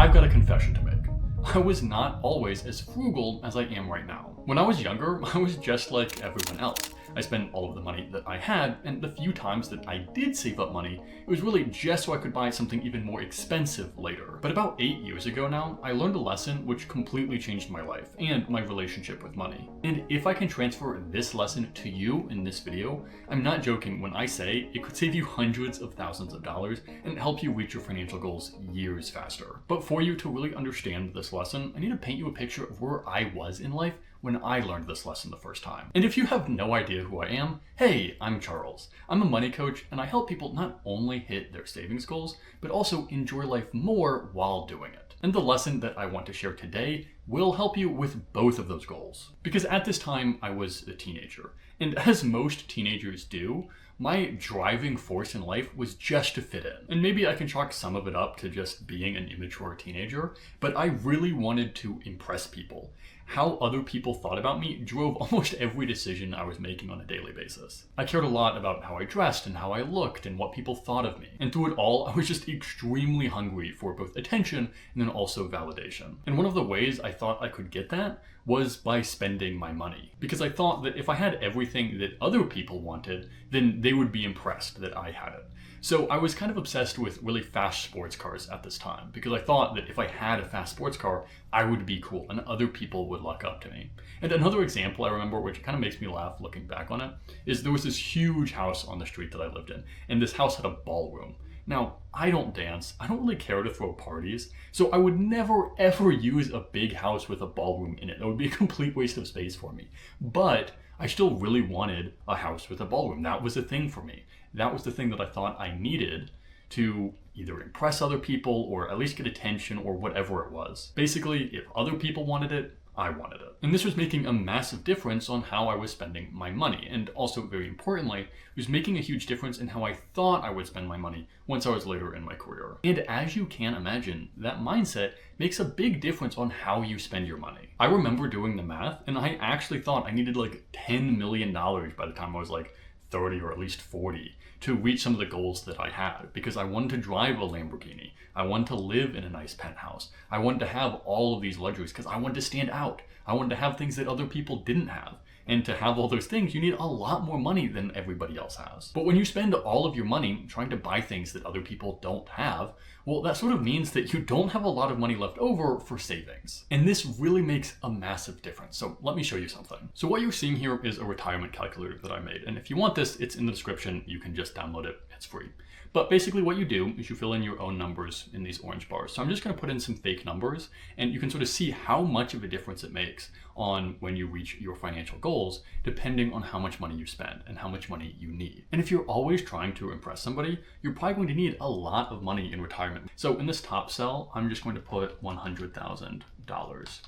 I've got a confession to make. I was not always as frugal as I am right now. When I was younger, I was just like everyone else. I spent all of the money that I had, and the few times that I did save up money, it was really just so I could buy something even more expensive later. But about 8 years ago now, I learned a lesson which completely changed my life and my relationship with money. And if I can transfer this lesson to you in this video, I'm not joking when I say it could save you hundreds of thousands of dollars and help you reach your financial goals years faster. But for you to really understand this lesson, I need to paint you a picture of where I was in life when I learned this lesson the first time. And if you have no idea who I am, hey, I'm Charles. I'm a money coach, and I help people not only hit their savings goals, but also enjoy life more while doing it. And the lesson that I want to share today will help you with both of those goals. Because at this time, I was a teenager. And as most teenagers do, my driving force in life was just to fit in. And maybe I can chalk some of it up to just being an immature teenager, but I really wanted to impress people. How other people thought about me drove almost every decision I was making on a daily basis. I cared a lot about how I dressed and how I looked and what people thought of me. And through it all, I was just extremely hungry for both attention and then also validation. And one of the ways I thought I could get that was by spending my money. Because I thought that if I had everything that other people wanted, then they would be impressed that I had it. So I was kind of obsessed with really fast sports cars at this time, because I thought that if I had a fast sports car, I would be cool and other people would look up to me. And another example I remember, which kind of makes me laugh looking back on it, is there was this huge house on the street that I lived in, and this house had a ballroom. Now, I don't dance, I don't really care to throw parties, so I would never ever use a big house with a ballroom in it. That would be a complete waste of space for me. But I still really wanted a house with a ballroom. That was a thing for me. That was the thing that I thought I needed to either impress other people or at least get attention or whatever it was. Basically, if other people wanted it, I wanted it. And this was making a massive difference on how I was spending my money. And also, very importantly, it was making a huge difference in how I thought I would spend my money once I was later in my career. And as you can imagine, that mindset makes a big difference on how you spend your money. I remember doing the math, and I actually thought I needed like $10 million by the time I was like 30 or at least 40 to reach some of the goals that I had, because I wanted to drive a Lamborghini. I wanted to live in a nice penthouse. I wanted to have all of these luxuries because I wanted to stand out. I wanted to have things that other people didn't have. And to have all those things, you need a lot more money than everybody else has. But when you spend all of your money trying to buy things that other people don't have, well, that sort of means that you don't have a lot of money left over for savings. And this really makes a massive difference. So let me show you something. So what you're seeing here is a retirement calculator that I made. And if you want this, it's in the description. You can just download it. It's free. But basically what you do is you fill in your own numbers in these orange bars. So I'm just going to put in some fake numbers, and you can sort of see how much of a difference it makes on when you reach your financial goals, depending on how much money you spend and how much money you need. And if you're always trying to impress somebody, you're probably going to need a lot of money in retirement. So in this top cell, I'm just going to put $100,000.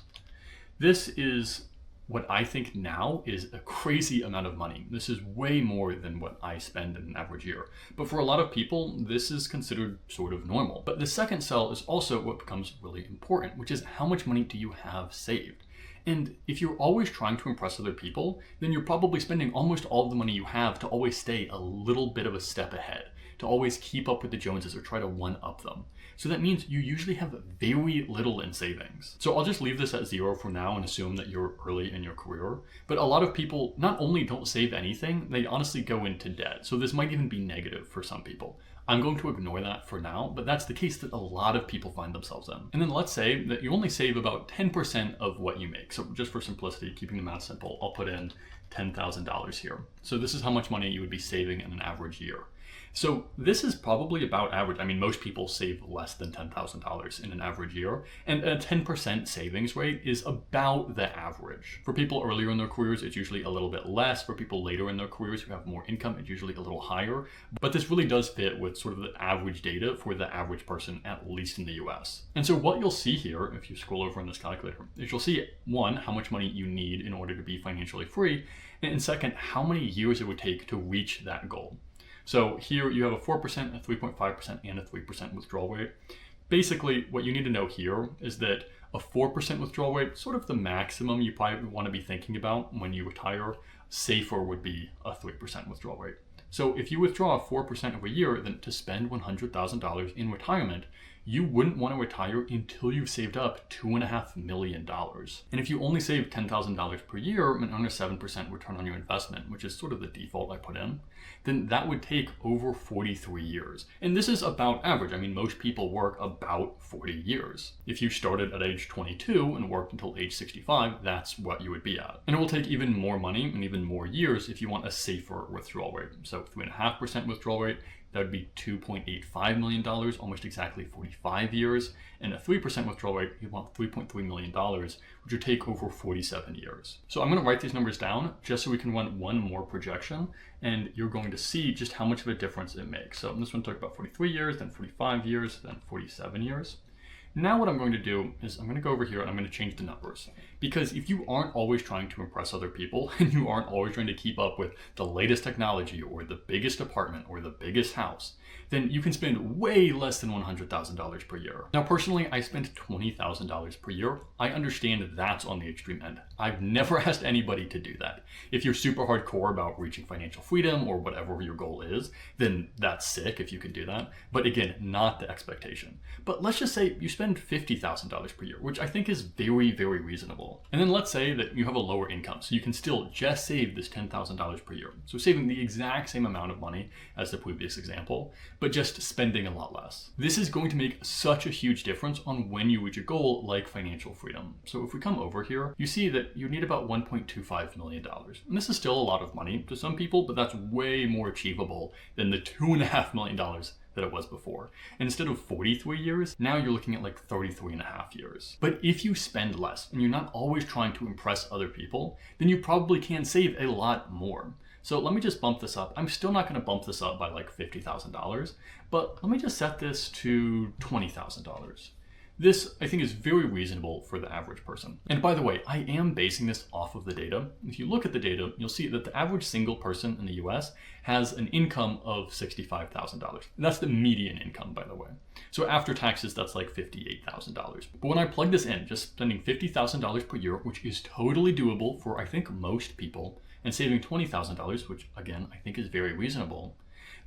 This is what I think now is a crazy amount of money. This is way more than what I spend in an average year. But for a lot of people, this is considered sort of normal. But the second cell is also what becomes really important, which is how much money do you have saved? And if you're always trying to impress other people, then you're probably spending almost all of the money you have to always stay a little bit of a step ahead, to always keep up with the Joneses or try to one-up them. So that means you usually have very little in savings. So I'll just leave this at 0 for now and assume that you're early in your career. But a lot of people not only don't save anything, they honestly go into debt. So this might even be negative for some people. I'm going to ignore that for now, but that's the case that a lot of people find themselves in. And then let's say that you only save about 10% of what you make. So just for simplicity, keeping the math simple, I'll put in $10,000 here. So this is how much money you would be saving in an average year. So this is probably about average. I mean, most people save less than $10,000 in an average year, and a 10% savings rate is about the average. For people earlier in their careers, it's usually a little bit less. For people later in their careers who have more income, it's usually a little higher. But this really does fit with sort of the average data for the average person, at least in the US. And so what you'll see here, if you scroll over in this calculator, is you'll see, one, how much money you need in order to be financially free, and second, how many years it would take to reach that goal. So here you have a 4%, a 3.5%, and a 3% withdrawal rate. Basically, what you need to know here is that a 4% withdrawal rate, sort of the maximum you probably want to be thinking about when you retire. Safer would be a 3% withdrawal rate. So if you withdraw 4% every year, then to spend $100,000 in retirement, you wouldn't want to retire until you've saved up $2.5 million. And if you only save $10,000 per year and earn a 7% return on your investment, which is sort of the default I put in, then that would take over 43 years. And this is about average. I mean, most people work about 40 years. If you started at age 22 and worked until age 65, that's what you would be at. And it will take even more money and even more years if you want a safer withdrawal rate. So 3.5% withdrawal rate, that would be $2.85 million, almost exactly 45 years. And a 3% withdrawal rate, you want $3.3 million, which would take over 47 years. So I'm going to write these numbers down just so we can run one more projection, and you're going to see just how much of a difference it makes. So this one took about 43 years, then 45 years, then 47 years. Now what I'm going to do is I'm going to go over here and I'm going to change the numbers. Because if you aren't always trying to impress other people and you aren't always trying to keep up with the latest technology or the biggest apartment or the biggest house, then you can spend way less than $100,000 per year. Now personally, I spend $20,000 per year. I understand that's on the extreme end. I've never asked anybody to do that. If you're super hardcore about reaching financial freedom or whatever your goal is, then that's sick if you can do that. But again, not the expectation. But let's just say you spend $50,000 per year, which I think is very, very reasonable. And then let's say that you have a lower income, so you can still just save this $10,000 per year. So saving the exact same amount of money as the previous example, but just spending a lot less. This is going to make such a huge difference on when you reach a goal like financial freedom. So if we come over here, you see that you need about $1.25 million. And this is still a lot of money to some people, but that's way more achievable than the $2.5 million that it was before. And instead of 43 years, now you're looking at like 33 and a half years. But if you spend less and you're not always trying to impress other people, then you probably can save a lot more. So let me just bump this up. I'm still not going to bump this up by like $50,000, but let me just set this to $20,000. This, I think, is very reasonable for the average person. And by the way, I am basing this off of the data. If you look at the data, you'll see that the average single person in the US has an income of $65,000. That's the median income, by the way. So after taxes, that's like $58,000. But when I plug this in, just spending $50,000 per year, which is totally doable for, I think, most people, and saving $20,000, which again, I think is very reasonable,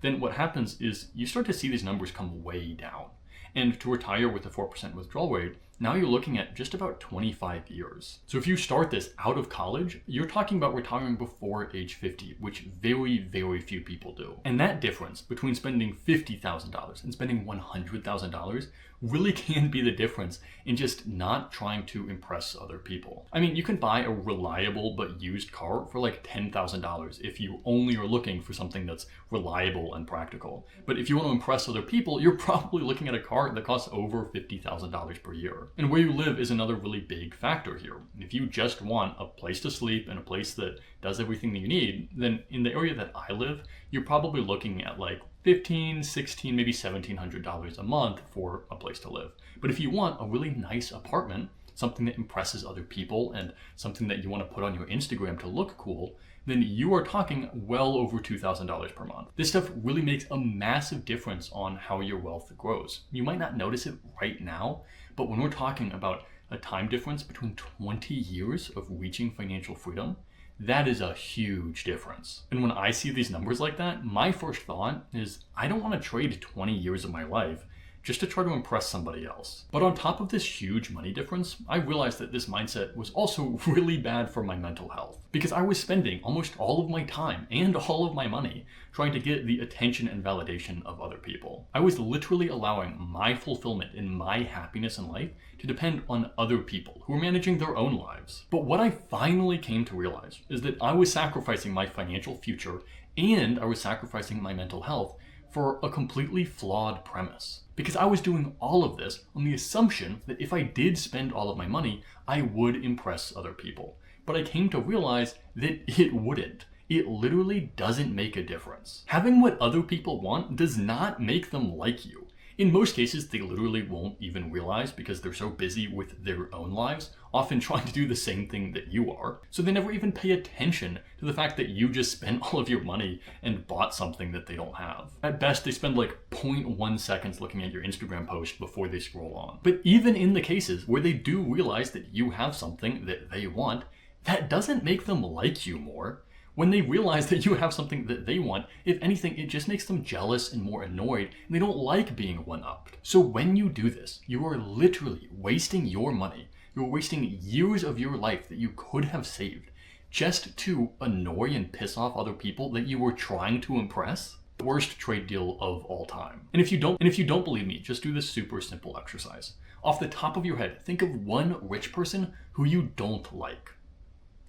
then what happens is you start to see these numbers come way down. And to retire with a 4% withdrawal rate, now you're looking at just about 25 years. So if you start this out of college, you're talking about retiring before age 50, which very, very few people do. And that difference between spending $50,000 and spending $100,000 really can be the difference in just not trying to impress other people. I mean, you can buy a reliable but used car for like $10,000 if you only are looking for something that's reliable and practical. But if you want to impress other people, you're probably looking at a car that costs over $50,000 per year. And where you live is another really big factor here. If you just want a place to sleep and a place that does everything that you need, then in the area that I live, you're probably looking at like $1,500, $1,600, maybe $1,700 a month for a place to live. But if you want a really nice apartment, something that impresses other people and something that you want to put on your Instagram to look cool, then you are talking well over $2,000 per month. This stuff really makes a massive difference on how your wealth grows. You might not notice it right now, but when we're talking about a time difference between 20 years of reaching financial freedom, that is a huge difference. And when I see these numbers like that, my first thought is I don't want to trade 20 years of my life just to try to impress somebody else. But on top of this huge money difference, I realized that this mindset was also really bad for my mental health, because I was spending almost all of my time and all of my money trying to get the attention and validation of other people. I was literally allowing my fulfillment and my happiness in life to depend on other people who were managing their own lives. But what I finally came to realize is that I was sacrificing my financial future and I was sacrificing my mental health for a completely flawed premise. Because I was doing all of this on the assumption that if I did spend all of my money, I would impress other people. But I came to realize that it wouldn't. It literally doesn't make a difference. Having what other people want does not make them like you. In most cases, they literally won't even realize because they're so busy with their own lives, often trying to do the same thing that you are. So they never even pay attention to the fact that you just spent all of your money and bought something that they don't have. At best, they spend like 0.1 seconds looking at your Instagram post before they scroll on. But even in the cases where they do realize that you have something that they want, that doesn't make them like you more. When they realize that you have something that they want, if anything, it just makes them jealous and more annoyed, and they don't like being one-upped. So when you do this, you are literally wasting your money. You're wasting years of your life that you could have saved just to annoy and piss off other people that you were trying to impress. Worst trade deal of all time. And if you don't believe me, just do this super simple exercise. Off the top of your head, think of one rich person who you don't like.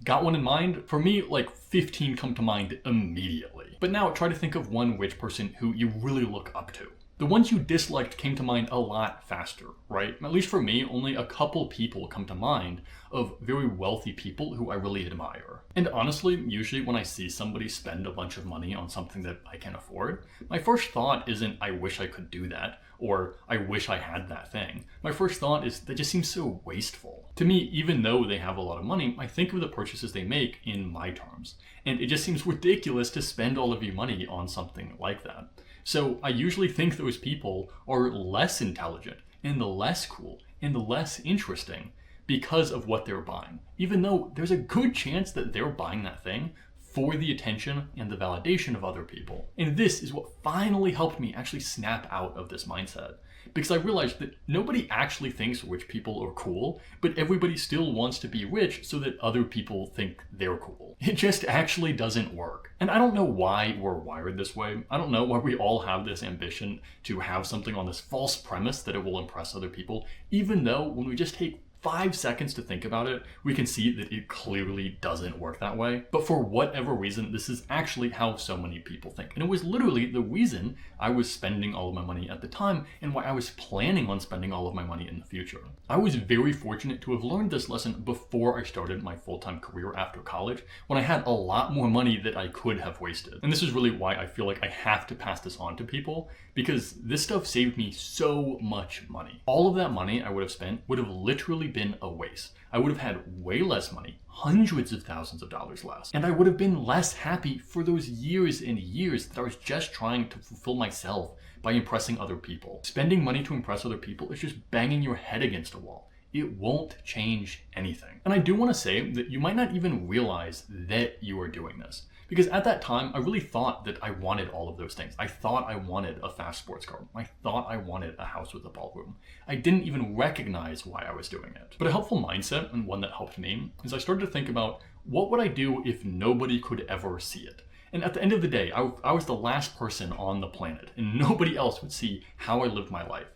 Got one in mind? For me, like 15 come to mind immediately. But now try to think of one rich person who you really look up to. The ones you disliked came to mind a lot faster, right? At least for me, only a couple people come to mind of very wealthy people who I really admire. And honestly, usually when I see somebody spend a bunch of money on something that I can afford, my first thought isn't, I wish I could do that, or I wish I had that thing. My first thought is, that just seems so wasteful. To me, even though they have a lot of money, I think of the purchases they make in my terms. And it just seems ridiculous to spend all of your money on something like that. So I usually think those people are less intelligent and less cool and less interesting because of what they're buying, even though there's a good chance that they're buying that thing for the attention and the validation of other people. And this is what finally helped me actually snap out of this mindset, because I realized that nobody actually thinks rich people are cool, but everybody still wants to be rich so that other people think they're cool. It just actually doesn't work. And I don't know why we're wired this way. I don't know why we all have this ambition to have something on this false premise that it will impress other people, even though when we just take 5 seconds to think about it, we can see that it clearly doesn't work that way. But for whatever reason, this is actually how so many people think. And it was literally the reason I was spending all of my money at the time and why I was planning on spending all of my money in the future. I was very fortunate to have learned this lesson before I started my full-time career after college, when I had a lot more money that I could have wasted. And this is really why I feel like I have to pass this on to people, because this stuff saved me so much money. All of that money I would have spent would have literally been a waste. I would have had way less money, hundreds of thousands of dollars less, and I would have been less happy for those years and years that I was just trying to fulfill myself by impressing other people. Spending money to impress other people is just banging your head against a wall. It won't change anything. And I do want to say that you might not even realize that you are doing this. Because at that time, I really thought that I wanted all of those things. I thought I wanted a fast sports car. I thought I wanted a house with a ballroom. I didn't even recognize why I was doing it. But a helpful mindset, and one that helped me, is I started to think about, what would I do if nobody could ever see it? And at the end of the day, I was the last person on the planet, and nobody else would see how I lived my life.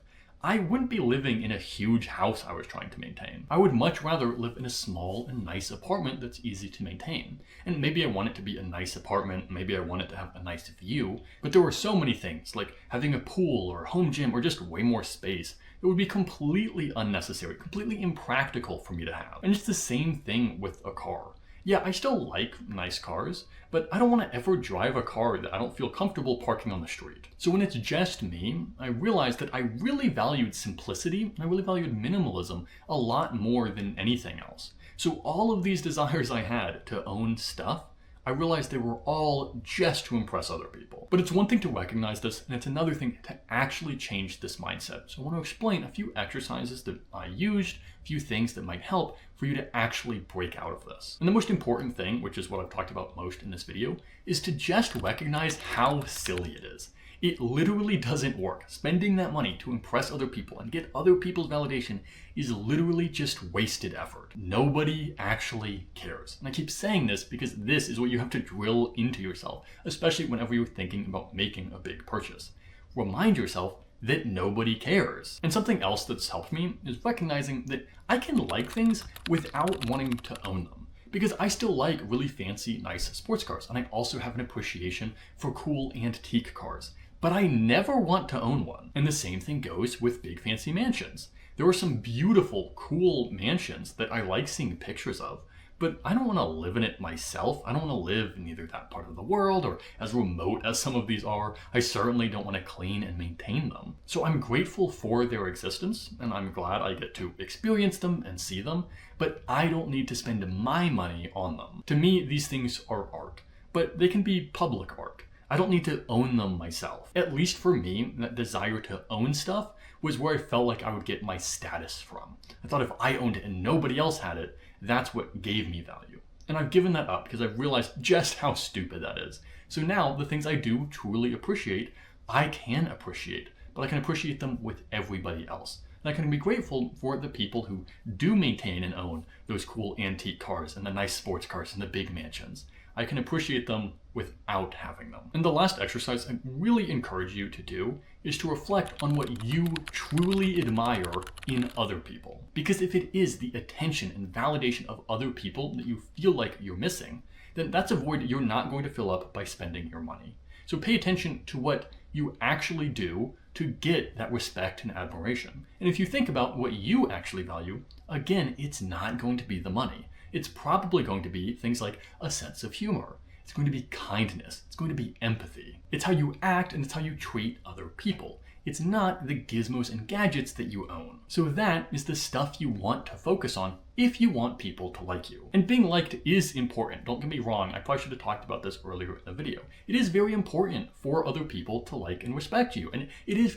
I wouldn't be living in a huge house I was trying to maintain. I would much rather live in a small and nice apartment that's easy to maintain. And maybe I want it to be a nice apartment, maybe I want it to have a nice view, but there were so many things, like having a pool or a home gym or just way more space, it would be completely unnecessary, completely impractical for me to have. And it's the same thing with a car. Yeah, I still like nice cars, but I don't want to ever drive a car that I don't feel comfortable parking on the street. So when it's just me, I realized that I really valued simplicity and I really valued minimalism a lot more than anything else. So all of these desires I had to own stuff, I realized they were all just to impress other people. But it's one thing to recognize this, and it's another thing to actually change this mindset. So I want to explain a few exercises that I used, a few things that might help for you to actually break out of this. And the most important thing, which is what I've talked about most in this video, is to just recognize how silly it is. It literally doesn't work. Spending that money to impress other people and get other people's validation is literally just wasted effort. Nobody actually cares. And I keep saying this because this is what you have to drill into yourself, especially whenever you're thinking about making a big purchase. Remind yourself that nobody cares. And something else that's helped me is recognizing that I can like things without wanting to own them. Because I still like really fancy, nice sports cars, and I also have an appreciation for cool antique cars. But I never want to own one. And the same thing goes with big fancy mansions. There are some beautiful, cool mansions that I like seeing pictures of, but I don't want to live in it myself. I don't want to live in either that part of the world or as remote as some of these are. I certainly don't want to clean and maintain them. So I'm grateful for their existence, and I'm glad I get to experience them and see them, but I don't need to spend my money on them. To me, these things are art, but they can be public art. I don't need to own them myself. At least for me, that desire to own stuff was where I felt like I would get my status from. I thought if I owned it and nobody else had it, that's what gave me value. And I've given that up because I've realized just how stupid that is. So now the things I do truly appreciate, I can appreciate, but I can appreciate them with everybody else. And I can be grateful for the people who do maintain and own those cool antique cars and the nice sports cars and the big mansions. I can appreciate them without having them. And the last exercise I really encourage you to do is to reflect on what you truly admire in other people. Because if it is the attention and validation of other people that you feel like you're missing, then that's a void you're not going to fill up by spending your money. So pay attention to what you actually do to get that respect and admiration. And if you think about what you actually value, again, it's not going to be the money. It's probably going to be things like a sense of humor. It's going to be kindness. It's going to be empathy. It's how you act and it's how you treat other people. It's not the gizmos and gadgets that you own. So that is the stuff you want to focus on if you want people to like you. And being liked is important. Don't get me wrong. I probably should have talked about this earlier in the video. It is very important for other people to like and respect you. And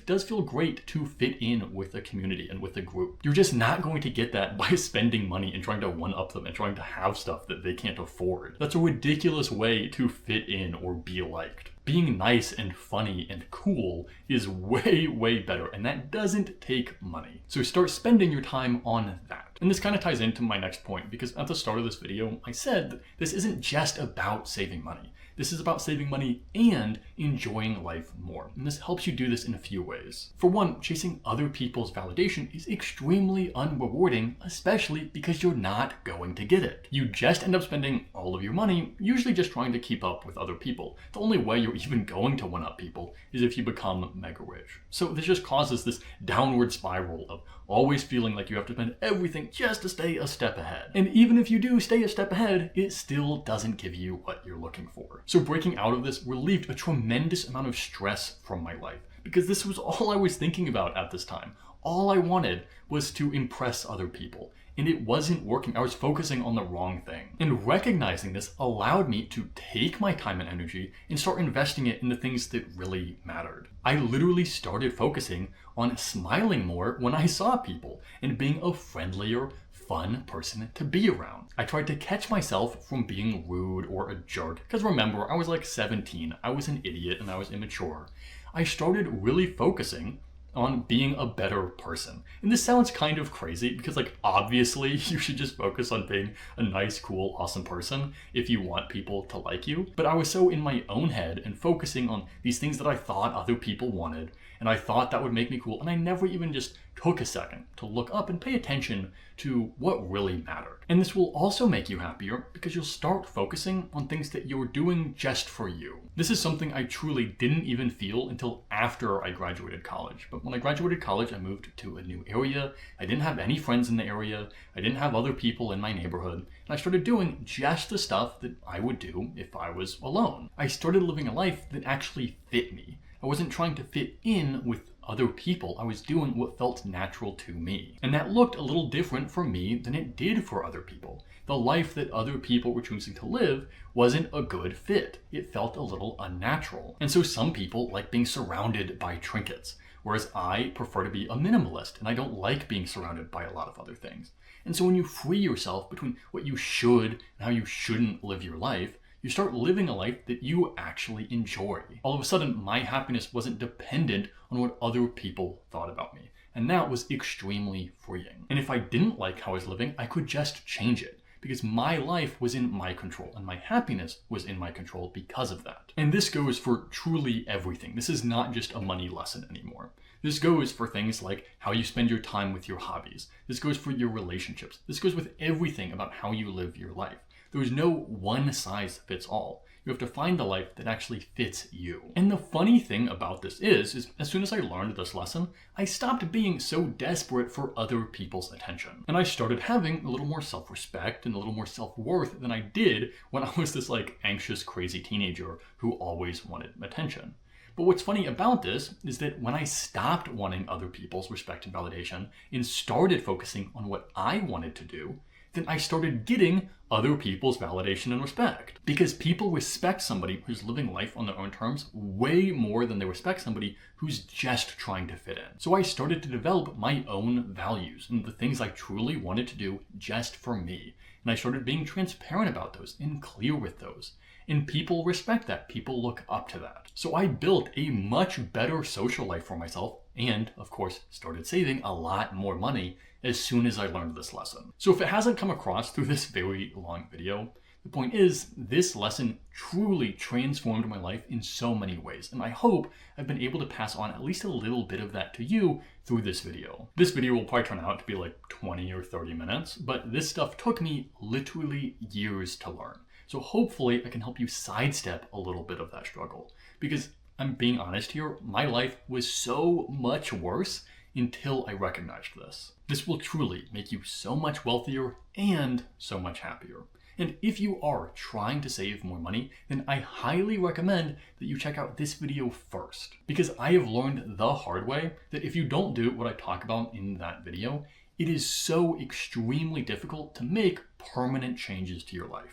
does feel great to fit in with a community and with a group. You're just not going to get that by spending money and trying to one-up them and trying to have stuff that they can't afford. That's a ridiculous way to fit in or be liked. Being nice and funny and cool is way, way better, and that doesn't take money. So start spending your time on that. And this kind of ties into my next point, because at the start of this video, I said that this isn't just about saving money. This is about saving money and enjoying life more. And this helps you do this in a few ways. For one, chasing other people's validation is extremely unrewarding, especially because you're not going to get it. You just end up spending all of your money, usually just trying to keep up with other people. The only way you're even going to one-up people is if you become mega rich. So this just causes this downward spiral of always feeling like you have to spend everything just to stay a step ahead. And even if you do stay a step ahead, it still doesn't give you what you're looking for. So breaking out of this relieved a tremendous amount of stress from my life, because this was all I was thinking about at this time. All I wanted was to impress other people, and it wasn't working. I was focusing on the wrong thing. And recognizing this allowed me to take my time and energy and start investing it in the things that really mattered. I literally started focusing on smiling more when I saw people and being a friendlier, fun person to be around. I tried to catch myself from being rude or a jerk, because remember, I was like 17, I was an idiot and I was immature. I started really focusing on being a better person. And this sounds kind of crazy because, like, obviously you should just focus on being a nice, cool, awesome person if you want people to like you. But I was so in my own head and focusing on these things that I thought other people wanted, and I thought that would make me cool, and I never even just took a second to look up and pay attention to what really mattered. And this will also make you happier because you'll start focusing on things that you're doing just for you. This is something I truly didn't even feel until after I graduated college. But when I graduated college, I moved to a new area. I didn't have any friends in the area. I didn't have other people in my neighborhood. And I started doing just the stuff that I would do if I was alone. I started living a life that actually fit me. I wasn't trying to fit in with other people. I was doing what felt natural to me. And that looked a little different for me than it did for other people. The life that other people were choosing to live wasn't a good fit. It felt a little unnatural. And so some people like being surrounded by trinkets, whereas I prefer to be a minimalist, and I don't like being surrounded by a lot of other things. And so when you free yourself between what you should and how you shouldn't live your life, you start living a life that you actually enjoy. All of a sudden, my happiness wasn't dependent on what other people thought about me. And that was extremely freeing. And if I didn't like how I was living, I could just change it, because my life was in my control and my happiness was in my control because of that. And this goes for truly everything. This is not just a money lesson anymore. This goes for things like how you spend your time with your hobbies. This goes for your relationships. This goes with everything about how you live your life. There is no one size fits all. You have to find the life that actually fits you. And the funny thing about this is as soon as I learned this lesson, I stopped being so desperate for other people's attention. And I started having a little more self-respect and a little more self-worth than I did when I was this like anxious, crazy teenager who always wanted attention. But what's funny about this is that when I stopped wanting other people's respect and validation and started focusing on what I wanted to do, then I started getting other people's validation and respect. Because people respect somebody who's living life on their own terms way more than they respect somebody who's just trying to fit in. So I started to develop my own values and the things I truly wanted to do just for me. And I started being transparent about those and clear with those. And people respect that. People look up to that. So I built a much better social life for myself and, of course, started saving a lot more money as soon as I learned this lesson. So if it hasn't come across through this very long video, the point is, this lesson truly transformed my life in so many ways, and I hope I've been able to pass on at least a little bit of that to you through this video. This video will probably turn out to be like 20 or 30 minutes, but this stuff took me literally years to learn. So hopefully I can help you sidestep a little bit of that struggle, because I'm being honest here, my life was so much worse until I recognized this. This will truly make you so much wealthier and so much happier. And if you are trying to save more money, then I highly recommend that you check out this video first. Because I have learned the hard way that if you don't do what I talk about in that video, it is so extremely difficult to make permanent changes to your life.